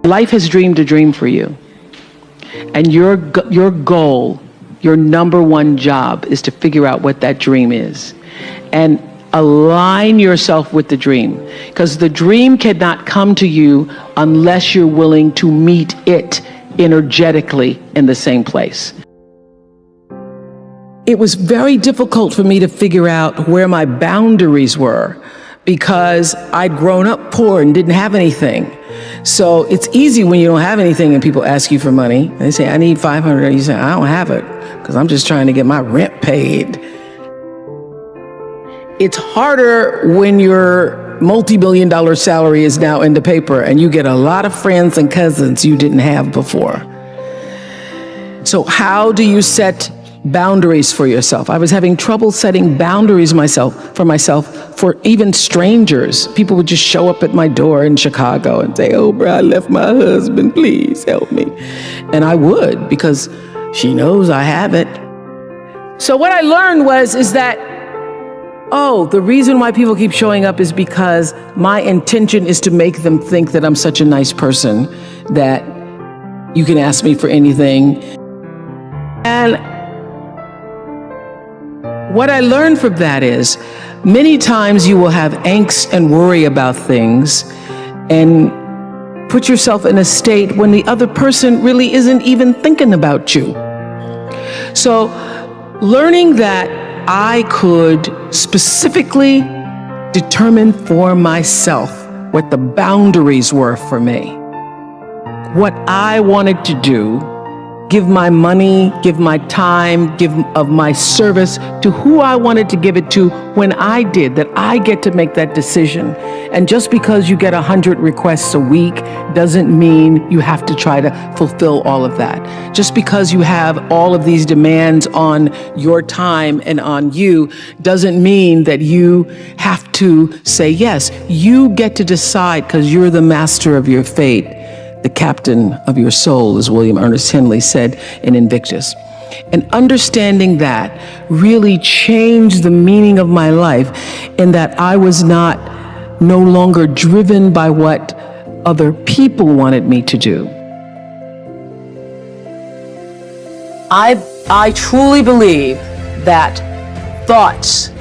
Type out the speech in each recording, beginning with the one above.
Life has dreamed a dream for you. And your goal, your number one job is to figure out what that dream is. And align yourself with the dream. Because the dream cannot come to you unless you're willing to meet it energetically in the same place. It was very difficult for me to figure out where my boundaries were because I'd grown up poor and didn't have anything. So it's easy when you don't have anything and people ask you for money. They say, I need $500. You say, I don't have it because I'm just trying to get my rent paid. It's harder when your multi-million-dollar salary is now in the paper and you get a lot of friends and cousins you didn't have before. So how do you set boundaries for yourself? I was having trouble setting boundaries for myself for even strangers. People would just show up at my door in Chicago and say, oh, bro, I left my husband, please help me. And I would, because she knows I have it. So what I learned is that, oh, the reason why people keep showing up is because my intention is to make them think that I'm such a nice person that you can ask me for anything. And what I learned from that is many times you will have angst and worry about things and put yourself in a state when the other person really isn't even thinking about you. So learning that I could specifically determine for myself what the boundaries were for me, what I wanted to do, give my money, give my time, give of my service to who I wanted to give it to when I did, that I get to make that decision. And just because you get 100 requests a week doesn't mean you have to try to fulfill all of that. Just because you have all of these demands on your time and on you doesn't mean that you have to say yes. You get to decide because you're the master of your fate. The captain of your soul, as William Ernest Henley said in Invictus. And understanding that really changed the meaning of my life in that I was no longer driven by what other people wanted me to do. I truly believe that thoughts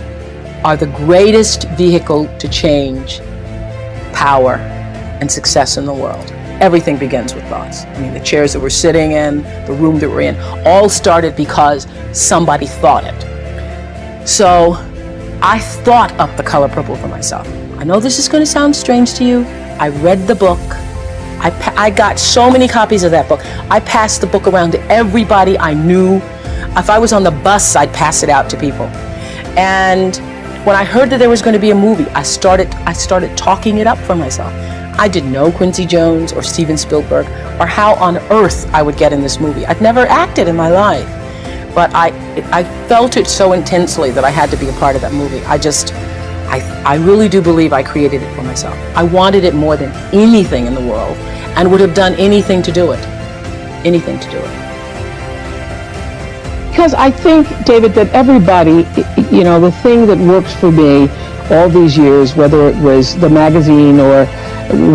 are the greatest vehicle to change power and success in the world. Everything begins with thoughts. I mean, the chairs that we're sitting in, the room that we're in, all started because somebody thought it. So I thought up The Color Purple for myself. I know this is going to sound strange to you. I read the book. I got so many copies of that book. I passed the book around to everybody I knew. If I was on the bus, I'd pass it out to people. And when I heard that there was going to be a movie, I started talking it up for myself. I didn't know Quincy Jones or Steven Spielberg or how on earth I would get in this movie. I'd never acted in my life, but I felt it so intensely that I had to be a part of that movie. I really do believe I created it for myself. I wanted it more than anything in the world and would have done anything to do it. Anything to do it. Because I think, David, that everybody, the thing that worked for me all these years, whether it was the magazine or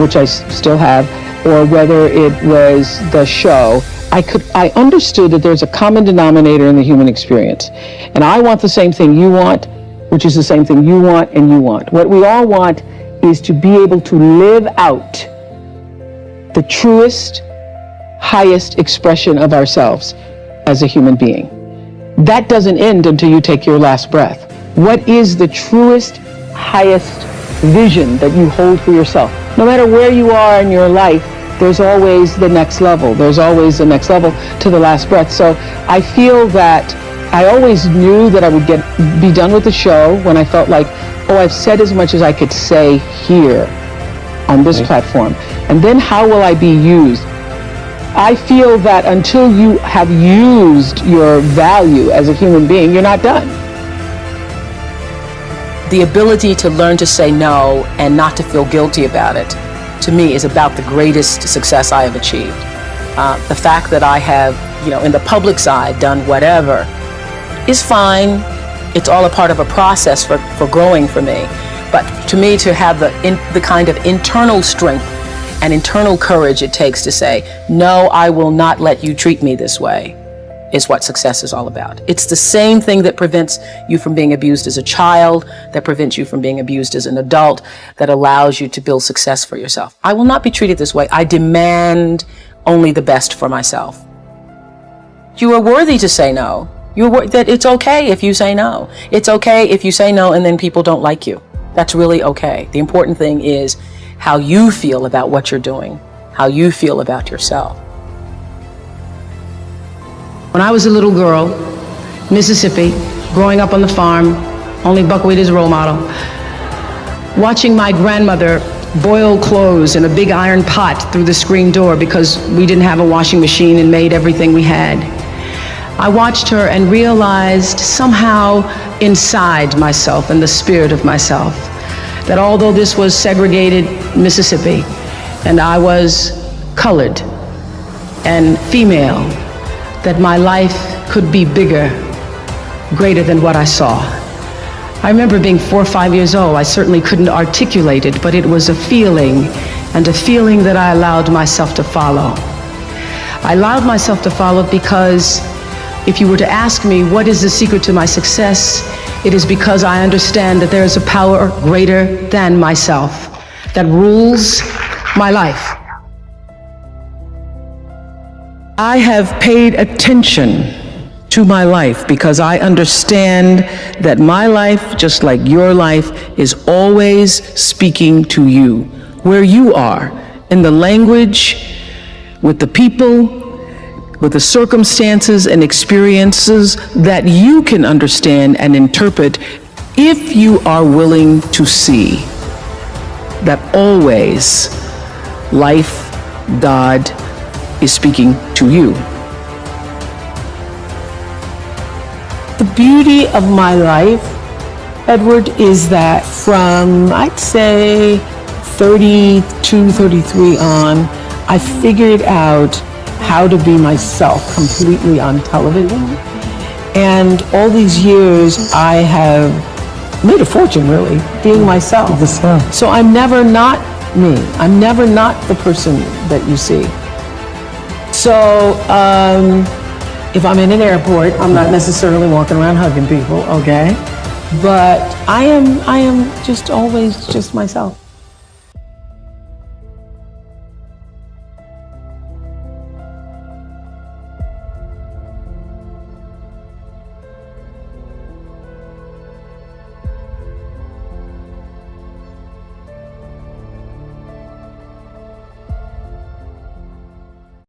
which I still have, or whether it was the show, I understood that there's a common denominator in the human experience. And I want the same thing you want, which is the same thing you want and you want. What we all want is to be able to live out the truest, highest expression of ourselves as a human being. That doesn't end until you take your last breath. What is the truest, highest vision that you hold for yourself? No matter where you are in your life, there's always the next level. There's always the next level to the last breath. So I feel that I always knew that I would be done with the show when I felt like, oh, I've said as much as I could say here on this platform. And then how will I be used? I feel that until you have used your value as a human being, you're not done. The ability to learn to say no and not to feel guilty about it, to me, is about the greatest success I have achieved. The fact that I have, in the public side, done whatever is fine. It's all a part of a process for growing for me. But to me, to have the kind of internal strength and internal courage it takes to say, no, I will not let you treat me this way, is what success is all about. It's the same thing that prevents you from being abused as a child, that prevents you from being abused as an adult, that allows you to build success for yourself. I will not be treated this way. I demand only the best for myself. You are worthy to say no. That it's okay if you say no. It's okay if you say no and then people don't like you. That's really okay. The important thing is how you feel about what you're doing, how you feel about yourself. When I was a little girl, Mississippi, growing up on the farm, only buckwheat as a role model, watching my grandmother boil clothes in a big iron pot through the screen door because we didn't have a washing machine and made everything we had. I watched her and realized somehow inside myself, in the spirit of myself, that although this was segregated Mississippi and I was colored and female, that my life could be bigger, greater than what I saw. I remember being 4 or 5 years old. I certainly couldn't articulate it, but it was a feeling, and a feeling that I allowed myself to follow. I allowed myself to follow because if you were to ask me what is the secret to my success, it is because I understand that there is a power greater than myself that rules my life. I have paid attention to my life because I understand that my life, just like your life, is always speaking to you, where you are, in the language, with the people, with the circumstances and experiences that you can understand and interpret if you are willing to see that always life, God, is speaking to you. The beauty of my life, Edward, is that from, I'd say, 32, 33 on, I figured out how to be myself completely on television. And all these years, I have made a fortune, really, being myself. So I'm never not me. I'm never not the person that you see. So if I'm in an airport, I'm not necessarily walking around hugging people, okay? But I am just always just myself.